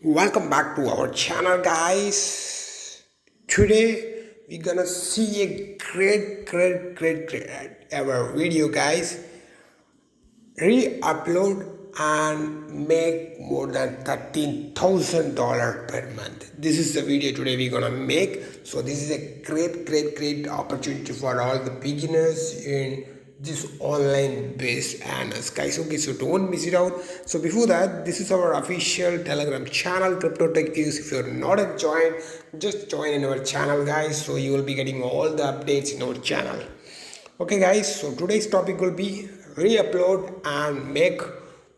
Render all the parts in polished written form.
Welcome back to our channel, guys. Today we're gonna see a great ever video, guys. Re-upload and make more than $13,000 per month. This is the video today we're gonna make. So this is a great opportunity for all the beginners in this online based earners, guys. Okay, so don't miss it out. So before that, this is our official Telegram channel, Cryptotechviewz. If you're not a join, just join in our channel, guys, so you will be getting all the updates in our channel. Okay, guys, so today's topic will be re-upload and make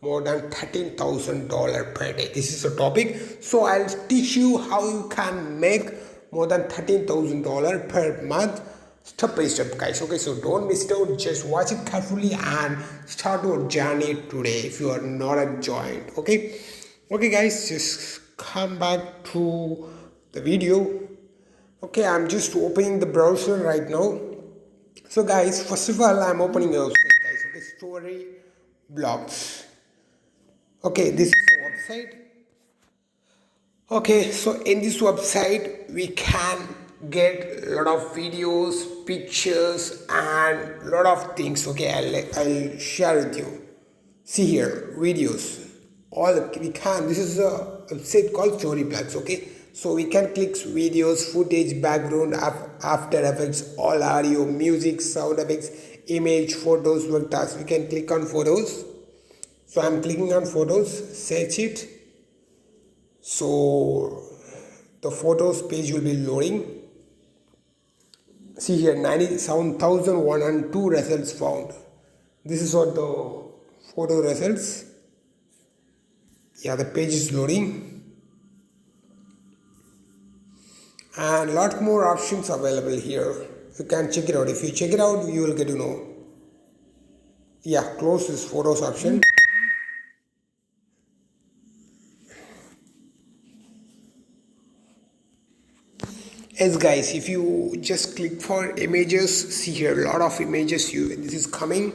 more than $13,000 per day. This is the topic. So I'll teach you how you can make more than $13,000 per month, step by step, guys. Okay, so don't miss it out. Just watch it carefully and start your journey today if you are not a joined. Okay, guys, just come back to the video. Okay, I'm just opening the browser right now. So guys, first of all, I'm opening a website, guys. Okay, story blogs. Okay, this is the website. Okay, so in this website we can get a lot of videos, pictures, and a lot of things. Okay, I'll share with you. See here, videos. All we can. This is a website called story blogs. Okay, so we can click videos, footage, background, after effects, all audio, music, sound effects, image, photos, vectors. We can click on photos. So I'm clicking on photos, search it. So the photos page will be loading. See here, 97,102 results found. This is what the photo results. Yeah, the page is loading. And lot more options available here. You can check it out. If you check it out, you will get to know. Yeah, close this photos option. Yes, guys, if you just click for images, see here, a lot of images. This is coming.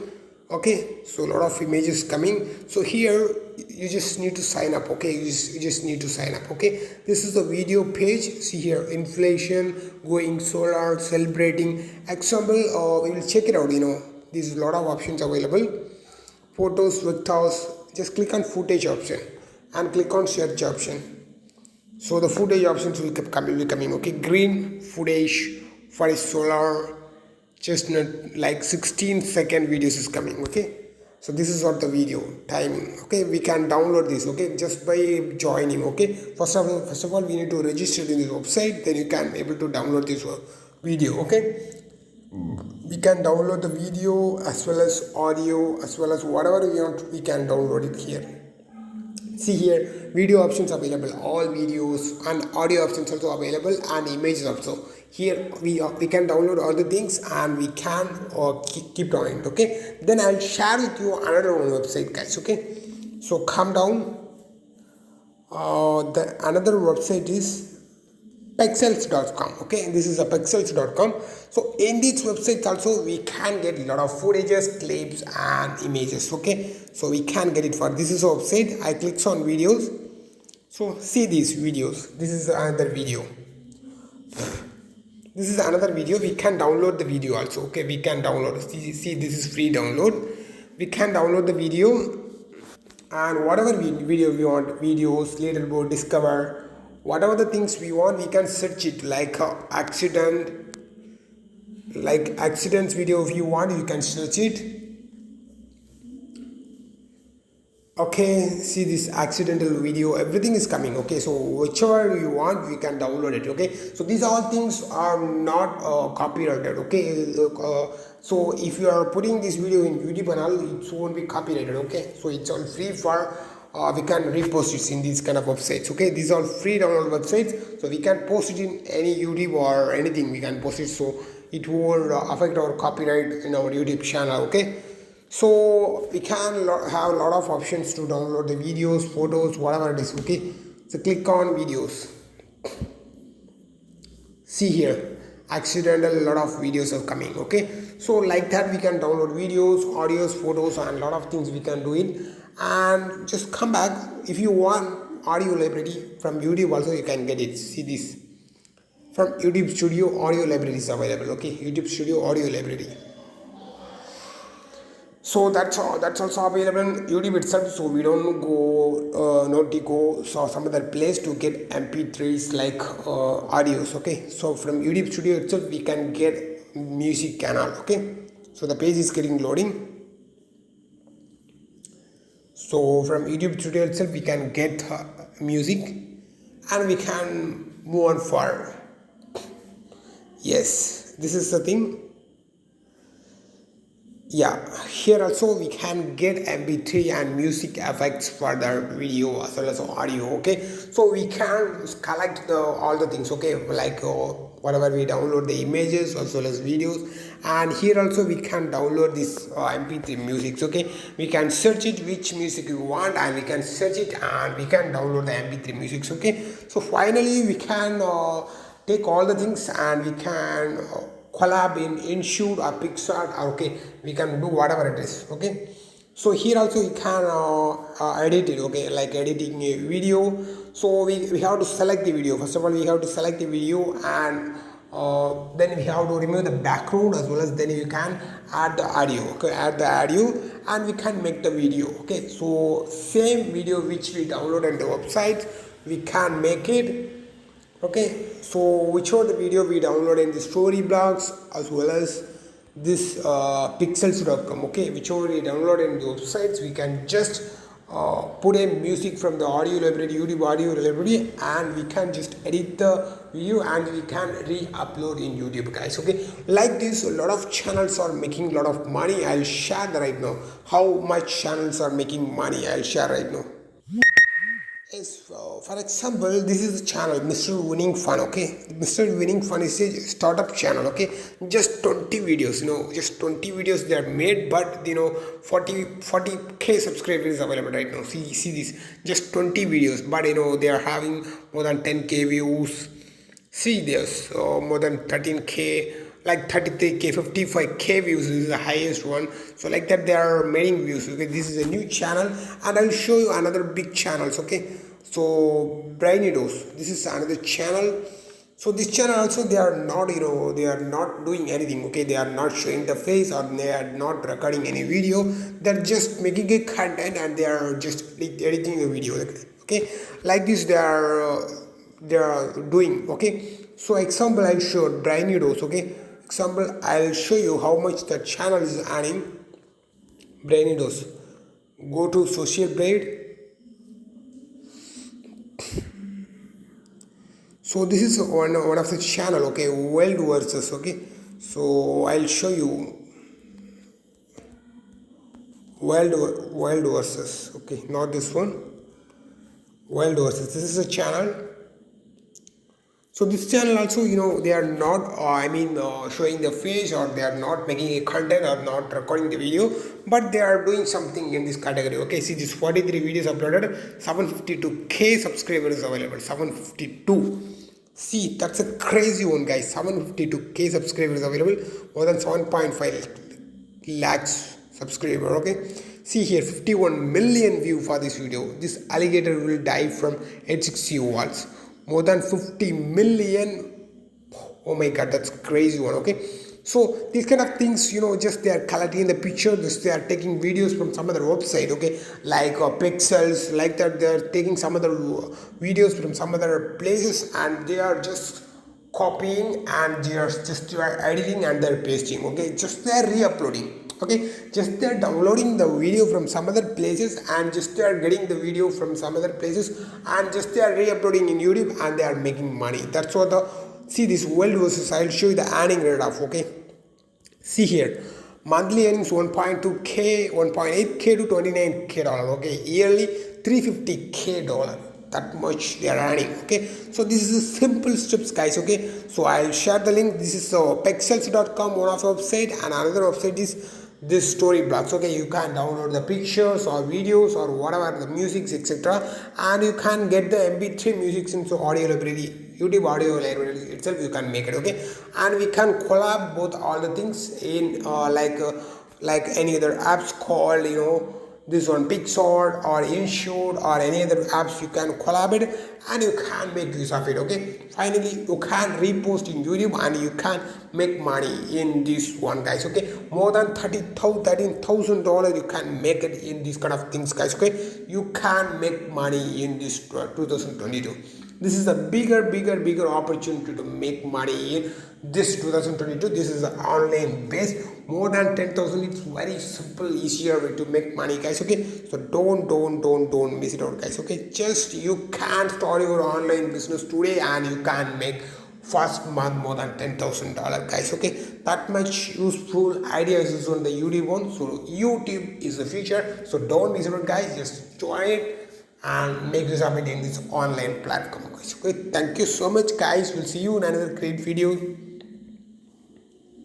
Okay, so a lot of images coming. So here you just need to sign up. Okay, you just need to sign up. Okay, this is the video page. See here, inflation, going solar, celebrating. Example, we will check it out. There's a lot of options available. Photos, vectors. Just click on footage option and click on search option. So the footage options will be coming. Okay, green footage for a solar, just not like 16-second videos is coming. Okay, so this is what the video timing. Okay, we can download this. Okay, just by joining. Okay, first of all we need to register in this website, then you can able to download this video. Okay, we can download the video as well as audio as well as whatever we want. We can download it here. See here, video options available, all videos, and audio options also available, and images also. Here we can download all the things and we can keep on it. Okay, then I'll share with you another one website, guys. Okay, so come down. The another website is pexels.com. okay, this is a pexels.com. so in this website also we can get a lot of footages, clips, and images. Okay, so we can get it for this is a website. I click on videos. So see these videos. This is another video. This is another video. We can download the video also. Okay, we can download. See this is free download. We can download the video, and whatever video we want, videos, leaderboard, discover, whatever the things we want, we can search it. Like accidents video, if you want, you can search it. Okay, see this accidental video, everything is coming. Okay, so whichever you want, we can download it. Okay, so these all things are not copyrighted. Okay, so if you are putting this video in YouTube channel, it won't be copyrighted. Okay, so it's all free for we can repost it in these kind of websites. Okay, these are free download websites, so we can post it in any YouTube or anything. We can post it, so it won't affect our copyright in our YouTube channel. Okay, so we can have a lot of options to download the videos, photos, whatever it is. Okay, so click on videos. See here, accidental, a lot of videos are coming. Okay, so like that we can download videos, audios, photos, and a lot of things we can do it. And just come back if you want. audio library from YouTube also you can get it. See this, from YouTube Studio audio library is available. Okay, YouTube Studio audio library. So that's also available in YouTube itself. So we don't go not to go some other place to get MP3s like audios. Okay, so from YouTube Studio itself we can get music canal. Okay, so the page is getting loading. So from YouTube Studio itself we can get music and we can move on for. Yes, this is the thing. Yeah, here also we can get MP3 and music effects for the video as well as audio. Okay, so we can collect all the things. Okay, like whatever we download the images as well as videos, and here also we can download this MP3 music. Okay, we can search it which music you want and we can search it and we can download the MP3 music. Okay, so finally we can take all the things and we can collab in InShoot or PixArt. Okay, we can do whatever it is. Okay, so here also you can edit it. Okay, like editing a video. So we have to select the video. First of all, we have to select the video and then we have to remove the background as well as then you can add the audio. Okay, add the audio and we can make the video. Okay, so same video which we download on the website we can make it. Okay, so whichever the video we download in the story blogs as well as this pixels.com. Okay, whichever we download in the websites we can just put a music from the audio library, YouTube audio library, and we can just edit the video and we can re-upload in YouTube, guys. Okay, like this a lot of channels are making a lot of money. I'll share that right now. How much channels are making money, I'll share right now. Yes, for example, this is the channel Mr. Winning Fun. Okay, Mr. Winning Fun is a startup channel. Okay, just 20 videos, just 20 videos they are made, but 40k subscribers available right now. See this, just 20 videos, but they are having more than 10k views. See this, more than 13k, like 33k, 55k views is the highest one. So like that they are making views. Okay, this is a new channel and I'll show you another big channels. Okay, so Brainidos, this is another channel. So this channel also they are not they are not doing anything. Okay, they are not showing the face or they are not recording any video. They're just making a content and they are just editing a video. Okay, like this they are doing. Okay, so example I'll show Brainidos. Okay, example I'll show you how much the channel is earning. Brainidos, go to social braid. So this is one of the channel. Okay, Wild Versus. Okay, so I'll show you Wild Versus. Okay, not this one, Wild Versus. This is a channel. So this channel also, they are not, showing the face or they are not making a content or not recording the video, but they are doing something in this category. Okay, see this 43 videos uploaded, 752k subscribers available, 752. See, that's a crazy one, guys. 752k subscribers available, more than 7.5 lakhs subscriber. Okay, see here, 51 million view for this video. This alligator will die from 860 walls. More than 50 million. Oh my god, that's crazy one. Okay, so these kind of things, just they are collecting the picture, just they are taking videos from some other website. Okay, like pixels, like that they are taking some other videos from some other places and they are just copying and they are editing and they're pasting. Okay, just they are re-uploading. Okay, just they are downloading the video from some other places and just they are getting the video from some other places and just they are re-uploading in YouTube and they are making money. That's what see this Wild Versus. I'll show you the earning rate of. Okay, see here, monthly earnings 1.2k, 1.8k to 29k dollar. Okay, yearly 350k dollar. That much they are earning. Okay, so this is the simple steps, guys. Okay, so I'll share the link. This is pixels.com, one of the website, and another website is this story blocks. Okay, you can download the pictures or videos or whatever the musics, etc., and you can get the MP3 music into audio library, YouTube audio library itself. You can make it. Okay, and we can collab both all the things in like any other apps called this one Pixar or Insure or any other apps, you can collaborate and you can make use of it. Okay, finally you can repost in YouTube and you can make money in this one, guys. Okay, more than $13,000 you can make it in these kind of things, guys. Okay, you can make money in this 2022. This is a bigger opportunity to make money in this 2022. This is an online based, more than 10,000. It's very simple, easier way to make money, guys. Okay, so don't miss it out, guys. Okay, just you can start your online business today and you can make first month more than $10,000, guys. Okay, that much useful ideas is on the YouTube one. So YouTube is the future, so don't miss it out, guys. Just join it and make use of it in this online platform, guys. Okay, thank you so much, guys. We'll see you in another great video.